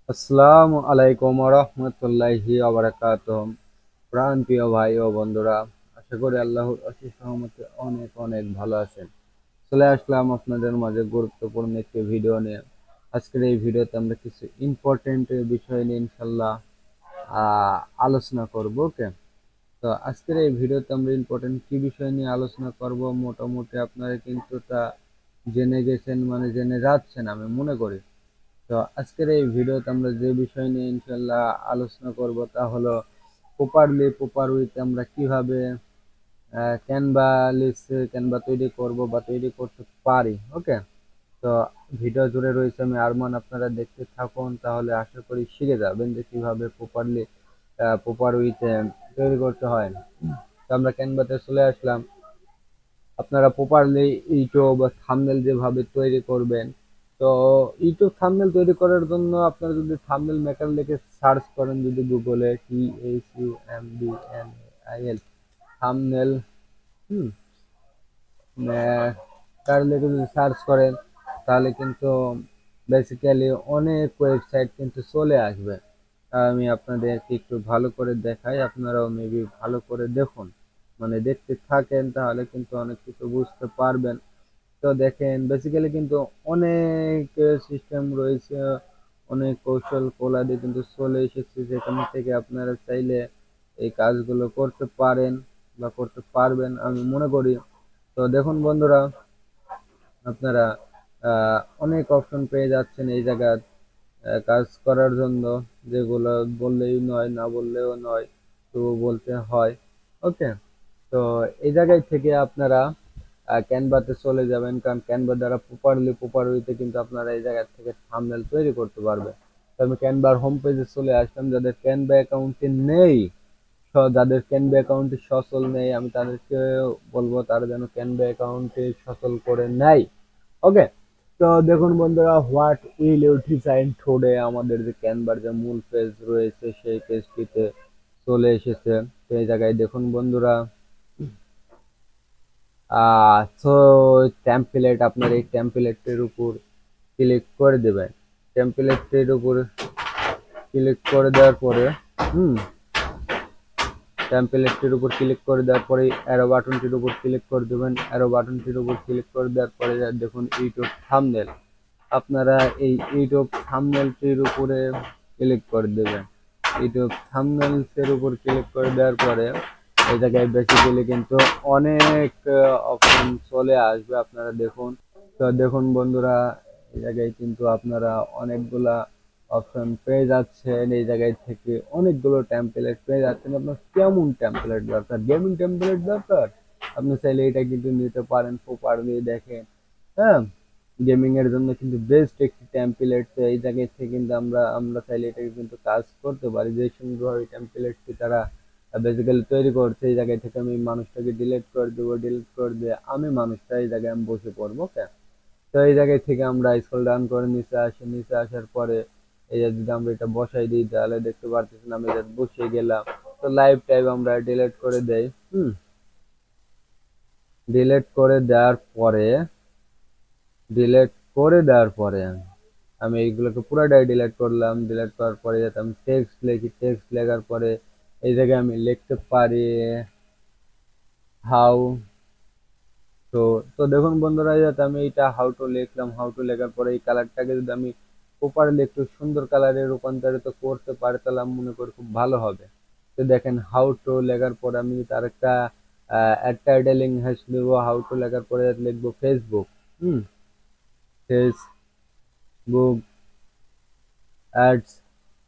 আসসালামু আলাইকুম রহমতুল্লাহি ওয়া প্রাণ প্রিয় ভাই ও বন্ধুরা, আশা করি আল্লাহর অশেষ রহমতে অনেক অনেক ভালো আছেন। চলে আসলাম আপনাদের মাঝে গুরুত্বপূর্ণ একটি ভিডিও নিয়ে। আজকের এই ভিডিওতে আমরা কিছু ইম্পর্টেন্ট বিষয় নিয়ে ইনশাল্লাহ আলোচনা করব। ওকে, তো আজকের এই ভিডিওতে আমরা ইম্পর্টেন্ট কি বিষয় নিয়ে আলোচনা করব, মোটামুটি আপনারা কিন্তু তা জেনে গেছেন, মানে জেনে যাচ্ছেন আমি মনে করি। তো আজকের এই ভিডিওতে আমরা যে বিষয় নিয়ে ইনশাল্লাহ আলোচনা করব তা হলো প্রপার উইথ আমরা কিভাবে ক্যানভা তৈরি করব বা তৈরি করতে পারি। ওকে, তো ভিডিও জুড়ে রয়েছে আমি আরমান, আপনারা দেখতে থাকুন, তাহলে আশা করি শিখে যাবেন যে কিভাবে প্রপার উইথ তৈরি করতে হয়। তো আমরা ক্যানভাতে চলে আসলাম। আপনারা প্রপারলি ইউটিউব বা থাম্বনেল যেভাবে তৈরি করবেন, তো ইউটিউব থাম্বনেল তৈরি করার জন্য আপনারা যদি থাম্বনেল মেকার লিখে সার্চ করেন, যদি গুগলে THUMBNAIL থাম্বনেল তার লিখে যদি সার্চ করেন, তাহলে কিন্তু বেসিক্যালি অনেক ওয়েবসাইট কিন্তু চলে আসবে। আমি আপনাদেরকে একটু ভালো করে দেখাই, আপনারাও মেবি ভালো করে দেখুন, মানে দেখতে থাকেন, তাহলে কিন্তু অনেক কিছু বুঝতে পারবেন। তো দেখেন বেসিক্যালি কিন্তু অনেক সিস্টেম রয়েছে, অনেক কৌশল কোলাদি কিন্তু চলে এসেছে, যেখান থেকে আপনারা চাইলে এই কাজগুলো করতে পারেন বা করতে পারবেন আমি মনে করি। তো দেখুন বন্ধুরা, আপনারা অনেক অপশন পেয়ে যাচ্ছেন এই জায়গায় কাজ করার জন্য, যেগুলো বললেই নয়, না বললেও নয়, তো বলতে হয়। ওকে, তো এই জায়গায় থেকে আপনারা ক্যানভাতে চলে যাবেন, কারণ ক্যানভা দ্বারা প্রপার ওয়েতে কিন্তু আপনারা এই জায়গা থেকে থাম্বনেল তৈরি করতে পারবেন। তো আমি ক্যানভার হোম পেজে চলে আসলাম। যাদের ক্যানভা অ্যাকাউন্টে নেই, যাদের ক্যানভা অ্যাকাউন্টে সচল নেই, আমি তাদেরকে বলবো তারা যেন ক্যানভা অ্যাকাউন্টে সচল করে নেয়। ওকে, তো দেখুন বন্ধুরা, what will you design today, আমাদের যে ক্যানভার যে মূল পেজ রয়েছে সেই পেজটিতে চলে এসেছে। তো এই জায়গায় দেখুন বন্ধুরা, সো টেমপ্লেট, আপনার এই টেমপ্লেটের উপর ক্লিক করে দেবেন। টেমপ্লেটের উপর ক্লিক করে দেওয়ার পরে হুম টেমপ্লেটটির উপর ক্লিক করে দেওয়ার পরে অ্যারো বাটনটির উপর ক্লিক করে দেবেন। অ্যারো বাটনটির উপর ক্লিক করে দেওয়ার পরে দেখুন ইউটিউব থাম্বনেল, আপনারা এই ইউটিউব থাম্বনেলটির উপরে ক্লিক করে দেবেন। ইউটিউব থাম্বনেলসের উপর ক্লিক করে দেওয়ার পরে এই জায়গায় বেসিক্যালি কিন্তু অনেক অপশন চলে আসবে, আপনারা দেখুন। তো দেখুন বন্ধুরা, এই জায়গায় কিন্তু আপনারা অনেকগুলা অপশন পেয়ে যাচ্ছেন, এই জায়গায় থেকে অনেকগুলো টেমপ্লেট পেয়ে যাচ্ছেন। আপনার কেমন টেমপ্লেট দরকার, গেমিং টেমপ্লেট দরকার, আপনি চাইলে এটা কিন্তু নিতে পারেন। প্রপারলি দেখেন, হ্যাঁ, গেমিং এর জন্য কিন্তু বেস্ট একটি টেমপ্লেট। তো এই জায়গায় থেকে কিন্তু আমরা আমরা চাইলে এটাকে কিন্তু কাজ করতে পারি, যে সুন্দরভাবে টেমপ্লেটটি তারা বেসিক্যালি তৈরি করছে। এই জায়গায় থেকে আমি মানুষটাকে ডিলিট করে দেবো, ডিলিট করে দিয়ে আমি মানুষটা এই জায়গায় আমি বসে পড়বো। ওকে, তো এই জায়গায় থেকে আমরা স্ক্রল ডাউন করে নিচে আসি। নিচে আসার পরে এই যে যদি আমরা এটা বসাই দিই, তাহলে দেখতে পারতেছেন আমি এটা বসিয়ে গেলাম। তো লাইভ টাইপ আমরা ডিলিট করে দেই। ডিলিট করে দেওয়ার পরে ডিলিট করে দেওয়ার পরে আমি এইগুলোকে পুরোটাই ডিলিট করলাম। ডিলিট করার পরে যাতে আমি টেক্সট লিখি, টেক্সট লেখার পরে এই জায়গায় আমি লিখতে পারি হাউ। তো তো দেখুন বন্ধুরা, যাতে আমি এটা হাউ টু লিখলাম, হাউ টু লেখার পরে এই কালারটাকে যদি আমি প্রপারলি একটু সুন্দর কালারে রূপান্তরিত করতে পারি, তাহলে আমি মনে করি খুব ভালো হবে। তো দেখেন হাউ টু লেখার পরে আমি তার একটা অ্যাড টাইটেলিং হ্যাশ দেব। হাউ টু লেখার পরে লিখবো ফেসবুক। হুম ফেসবুক অ্যাডস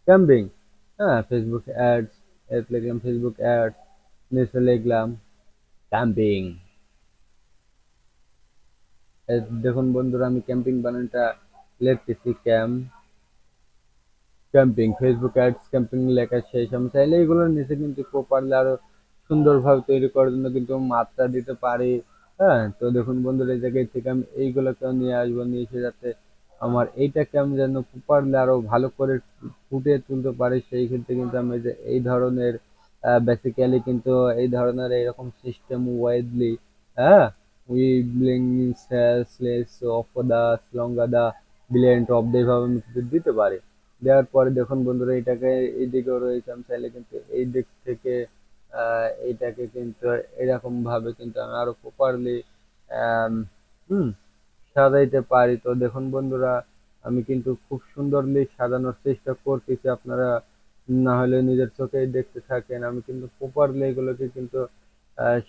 ক্যাম্পিং। হ্যাঁ, ফেসবুক অ্যাডস, এর লিখলাম ফেসবুক অ্যাডস, নিচে লিখলাম ক্যাম্পিং। দেখুন বন্ধুরা, আমি ক্যাম্পিং বানানটা লিখতেছি ক্যাম্পিং, ফেসবুক অ্যাডস ক্যাম্পিং লেখা শেষ। আমি চাইলে এগুলোর নিচে কিন্তু প্রপারলি আরো সুন্দরভাবে তৈরি করার জন্য কিন্তু মাত্রা দিতে পারি। হ্যাঁ, তো দেখুন বন্ধুরা, এই জায়গায় থেকে আমি এইগুলোকে নিয়ে আসবো, নিয়ে এসে যাতে আমার এইটাকে আমি যেন প্রপারলি আরো ভালো করে ফুটিয়ে তুলতে পারি, সেই ক্ষেত্রে কিন্তু আমি যে এই ধরনের বেসিক্যালি কিন্তু এই ধরনের এইরকম সিস্টেম ওয়াইডলি, হ্যাঁ, we bling slice of the longer the brilliant of the, এইভাবে আমি কিন্তু দিতে পারি। দেওয়ার পরে দেখুন বন্ধুরা, এটাকে এইদিকেও রয়েছে, আমি চাইলে কিন্তু এই দিক থেকে এইটাকে কিন্তু এরকম ভাবে কিন্তু আমি আরো প্রপারলি হুম সাজাইতে পারি। তো দেখুন বন্ধুরা, আমি কিন্তু খুব সুন্দরলি সাজানোর চেষ্টা করতেছি, আপনারা না হলে নিজের চোখেই দেখতে থাকেন। আমি কিন্তু প্রপারলি এগুলোকে কিন্তু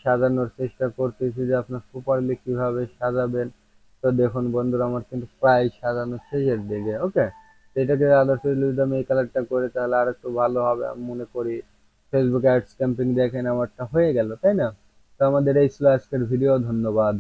সাজানোর চেষ্টা করতেছি যে আপনার প্রপারলি কিভাবে সাজাবেন। তো দেখুন বন্ধুরা, আমার কিন্তু প্রায় সাজানো শেষের দিকে। ওকে, এটাকে আদার্স যদি আমি এই কালারটা করি তাহলে আর একটু ভালো হবে আমি মনে করি। ফেসবুক অ্যাডস ক্যাম্পেইন দেখেন আমারটা হয়ে গেল, তাই না? তো আমাদের এই ছিল আজকের ভিডিও, ধন্যবাদ।